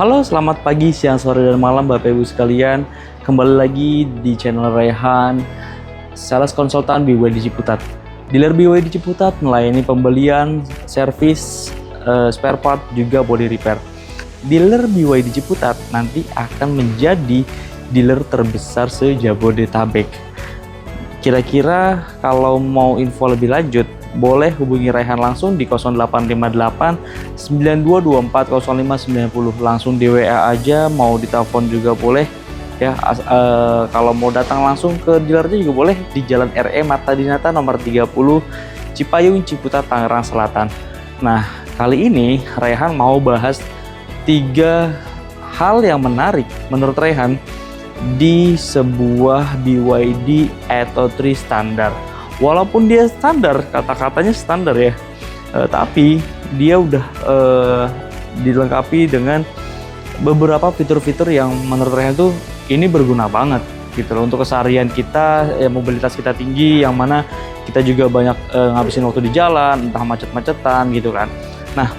Halo, selamat pagi, siang, sore, dan malam Bapak Ibu sekalian. Kembali lagi di channel Raihan, sales konsultan BYD Ciputat. Dealer BYD Ciputat melayani pembelian, servis, spare part, juga body repair. Dealer BYD Ciputat nanti akan menjadi dealer terbesar se-Jabodetabek. Kira-kira kalau mau info lebih lanjut, boleh hubungi Raihan langsung di 0858 9224 0590. Langsung di WA aja, mau ditelepon juga boleh ya. Kalau mau datang langsung ke dealernya juga boleh di Jalan RE Marta Dinata nomor 30 Cipayung, Ciputat, Tangerang Selatan. Nah, kali ini Raihan mau bahas 3 hal yang menarik menurut Raihan di sebuah BYD Atto 3 standar. Walaupun dia standar, kata-katanya standar ya, tapi dia udah dilengkapi dengan beberapa fitur-fitur yang menurut Raihan tuh ini berguna banget gitu loh untuk keseharian kita, mobilitas kita tinggi, yang mana kita juga banyak ngabisin waktu di jalan, entah macet-macetan gitu kan. Nah,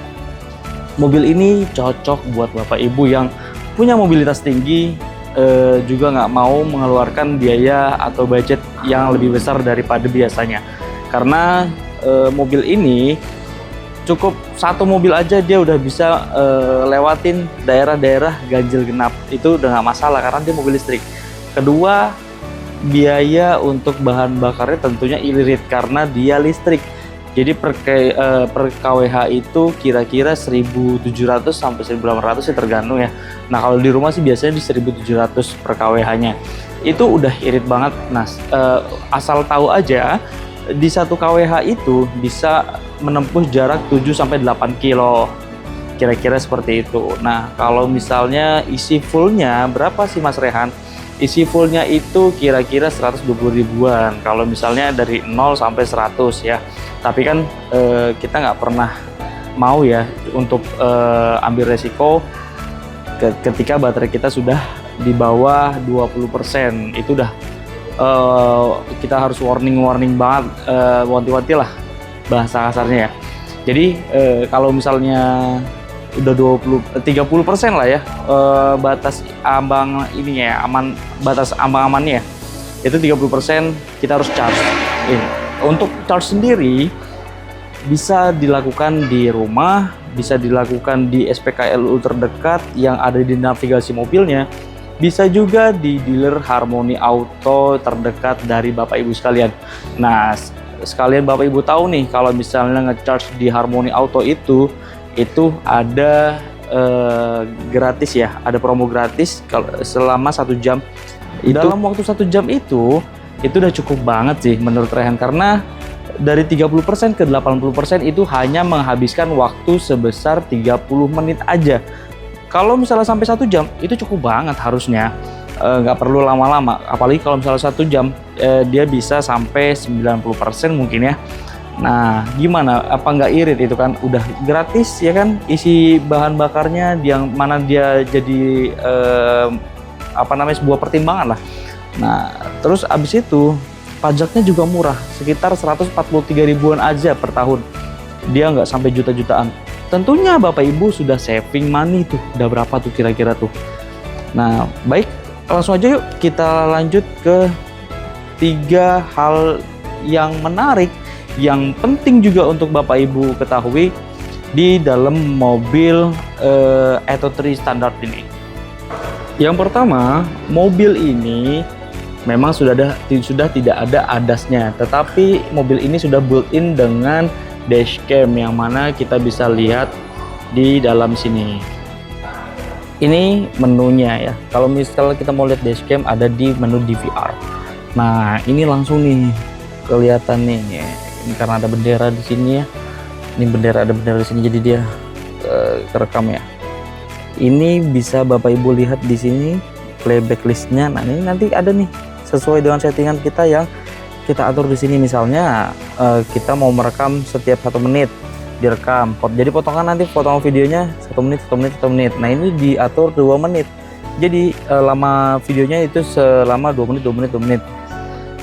mobil ini cocok buat Bapak Ibu yang punya mobilitas tinggi, juga nggak mau mengeluarkan biaya atau budget yang lebih besar daripada biasanya, karena mobil ini cukup satu mobil aja dia udah bisa lewatin daerah-daerah ganjil genap, itu udah nggak masalah karena dia mobil listrik. Kedua, biaya untuk bahan bakarnya tentunya irit karena dia listrik. Jadi per kWh itu kira-kira 1.700 sampai 1.800 sih tergantung ya. Nah, kalau di rumah sih biasanya di 1.700 per kWh-nya. Itu udah irit banget. Nah, asal tahu aja di 1 kWh itu bisa menempuh jarak 7 sampai 8 kilo. Kira-kira seperti itu. Nah, kalau misalnya isi fullnya berapa sih Mas Rehan? Isi fullnya itu kira-kira 120 ribuan kalau misalnya dari 0 sampai 100 ya. Tapi kan kita nggak pernah mau ya untuk ambil resiko ketika baterai kita sudah di bawah 20%. Itu udah kita harus warning banget, wanti-wanti lah bahasa kasarnya ya. Jadi kalau misalnya udah 30% lah ya, batas ambang ininya ya, batas ambang-amannya ya, itu 30% kita harus charge. Untuk charge sendiri bisa dilakukan di rumah, bisa dilakukan di SPKLU terdekat yang ada di navigasi mobilnya, bisa juga di dealer Harmony Auto terdekat dari Bapak Ibu sekalian. Nah, sekalian Bapak Ibu tahu nih, kalau misalnya ngecharge di Harmony Auto itu ada gratis ya, ada promo gratis kalau selama 1 jam. Dalam waktu 1 jam itu udah cukup banget sih menurut Raihan, karena dari 30% ke 80% itu hanya menghabiskan waktu sebesar 30 menit aja. Kalau misalnya sampai 1 jam itu cukup banget harusnya, nggak perlu lama-lama, apalagi kalau misalnya 1 jam dia bisa sampai 90% mungkin ya. Nah, gimana, apa nggak irit? Itu kan udah gratis ya kan, isi bahan bakarnya yang mana dia jadi sebuah pertimbangan lah. Nah, terus abis itu pajaknya juga murah, sekitar 143 ribuan aja per tahun. Dia nggak sampai juta-jutaan. Tentunya Bapak Ibu sudah saving money tuh, udah berapa tuh kira-kira tuh. Nah, baik, langsung aja yuk kita lanjut ke 3 hal yang menarik, yang penting juga untuk Bapak Ibu ketahui di dalam mobil Atto 3 standar ini. Yang pertama, mobil ini memang sudah tidak ada ADAS-nya, tetapi mobil ini sudah built-in dengan dashcam yang mana kita bisa lihat di dalam sini. Ini menunya ya. Kalau misalnya kita mau lihat dashcam, ada di menu DVR. Nah, ini langsung nih kelihatan nih. Ini karena ada bendera di sini ya. Ini ada bendera di sini, jadi dia kerekam ya. Ini bisa Bapak Ibu lihat di sini playback listnya. Nah, ini nanti ada nih sesuai dengan settingan kita yang kita atur di sini. Misalnya kita mau merekam setiap 1 menit direkam, jadi potongan nanti potongan videonya 1 menit. Nah, ini diatur 2 menit, jadi lama videonya itu selama 2 menit.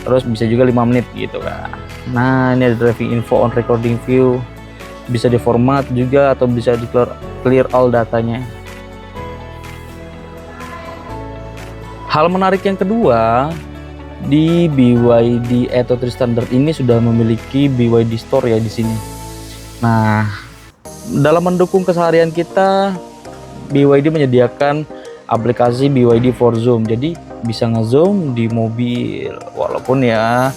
Terus bisa juga 5 menit gitu kan. Nah, ini ada driving info, on recording view, bisa diformat juga atau bisa di clear all datanya. Hal menarik yang kedua, di BYD Atto3 Standard ini sudah memiliki BYD Store ya di sini. Nah, dalam mendukung keseharian kita, BYD menyediakan aplikasi BYD for Zoom. Jadi bisa nge-zoom di mobil, walaupun ya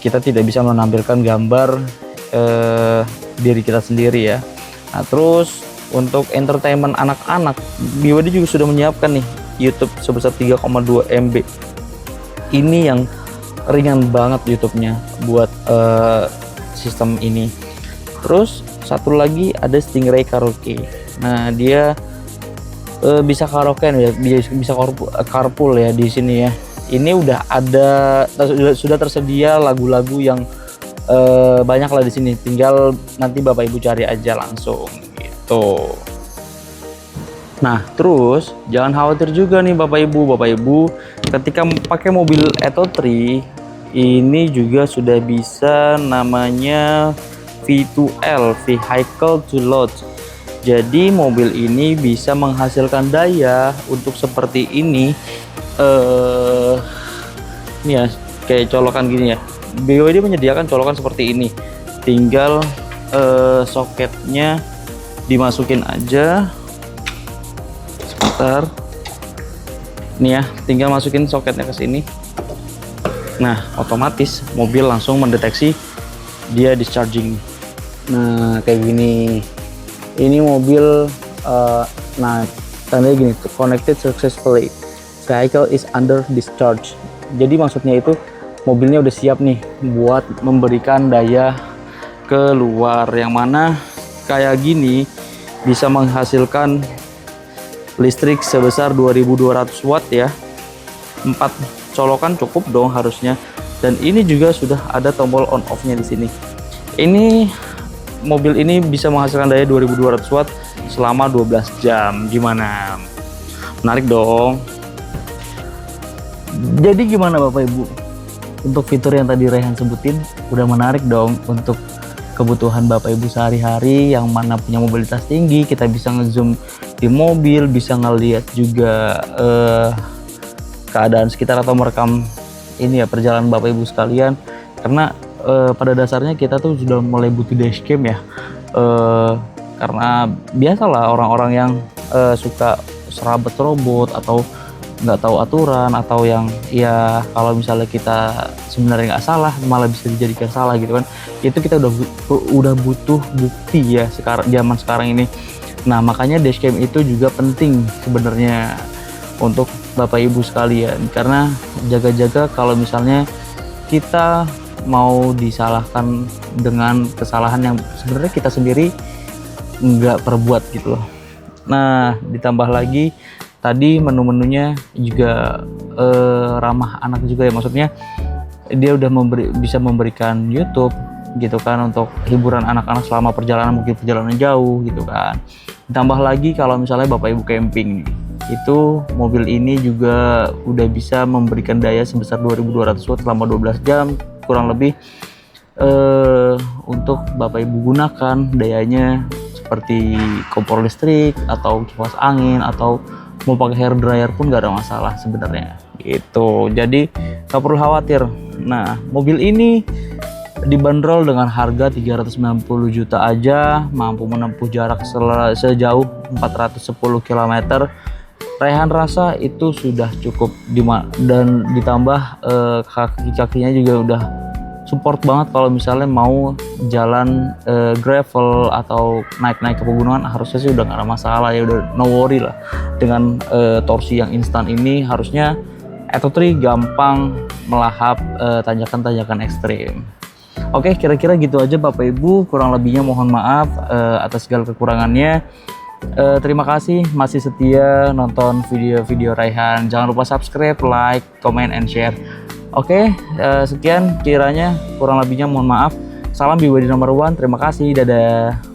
kita tidak bisa menampilkan gambar diri kita sendiri ya. Nah, terus untuk entertainment anak-anak, BYD juga sudah menyiapkan nih YouTube sebesar 3,2 MB. Ini yang ringan banget YouTube-nya buat sistem ini. Terus satu lagi ada Stingray Karaoke. Nah, dia bisa karaoke ya, bisa carpool ya di sini ya. Ini udah ada, sudah tersedia lagu-lagu yang banyak lah di sini. Tinggal nanti Bapak Ibu cari aja langsung gitu. Nah, terus jangan khawatir juga nih Bapak Ibu, ketika pakai mobil Atto3 ini juga sudah bisa namanya V2L, Vehicle to Load. Jadi mobil ini bisa menghasilkan daya untuk seperti ini. Ini ya, kayak colokan gini ya. BYD menyediakan colokan seperti ini. Tinggal soketnya dimasukin aja. Sebentar. Nih ya, tinggal masukin soketnya ke sini. Nah, otomatis mobil langsung mendeteksi dia discharging. Nah, kayak gini. Ini mobil nah, tandanya gini, connected successfully. Vehicle is under discharge. Jadi maksudnya itu mobilnya udah siap nih buat memberikan daya keluar, yang mana kayak gini bisa menghasilkan listrik sebesar 2200 watt ya. 4 colokan cukup dong harusnya. Dan ini juga sudah ada tombol on off-nya di sini. Ini mobil ini bisa menghasilkan daya 2200 watt selama 12 jam. Gimana? Menarik dong. Jadi gimana Bapak Ibu? Untuk fitur yang tadi Raihan sebutin udah menarik dong untuk kebutuhan Bapak Ibu sehari-hari yang mana punya mobilitas tinggi. Kita bisa ngezoom di mobil, bisa ngelihat juga keadaan sekitar atau merekam ini ya perjalanan Bapak Ibu sekalian. Karena pada dasarnya kita tuh sudah mulai butuh dashcam ya, karena biasalah orang-orang yang suka serabut-robot atau nggak tahu aturan, atau yang ya kalau misalnya kita sebenarnya nggak salah malah bisa dijadikan salah gitu kan. Itu kita udah butuh bukti ya sekarang, zaman sekarang ini. Nah, makanya dashcam itu juga penting sebenarnya untuk Bapak Ibu sekalian, karena jaga-jaga kalau misalnya kita mau disalahkan dengan kesalahan yang sebenarnya kita sendiri nggak perbuat gitu loh. Nah, ditambah lagi tadi menu-menunya juga ramah anak juga ya, maksudnya dia udah bisa memberikan YouTube gitu kan untuk hiburan anak-anak selama perjalanan, mungkin perjalanan jauh gitu kan. Ditambah lagi kalau misalnya Bapak Ibu camping nih, itu mobil ini juga udah bisa memberikan daya sebesar 2200 watt selama 12 jam kurang lebih, untuk Bapak Ibu gunakan dayanya seperti kompor listrik atau kipas angin, atau mau pakai hair dryer pun gak ada masalah sebenarnya gitu. Jadi gak perlu khawatir. Nah, mobil ini dibanderol dengan harga 390 juta aja, mampu menempuh jarak sejauh 410 km. Raihan rasa itu sudah cukup, dan ditambah kaki-kakinya juga udah support banget kalau misalnya mau jalan gravel atau naik-naik ke pegunungan. Harusnya sih udah gak ada masalah ya, udah no worry lah. Dengan torsi yang instan ini harusnya Atto3 gampang melahap tanjakan-tanjakan ekstrim. Oke, kira-kira gitu aja Bapak Ibu, kurang lebihnya mohon maaf atas segala kekurangannya. Terima kasih masih setia nonton video-video Raihan. Jangan lupa subscribe, like, comment, and share. Oke, sekian kiranya, kurang lebihnya mohon maaf. Salam BYD nomor 1, terima kasih, dadah.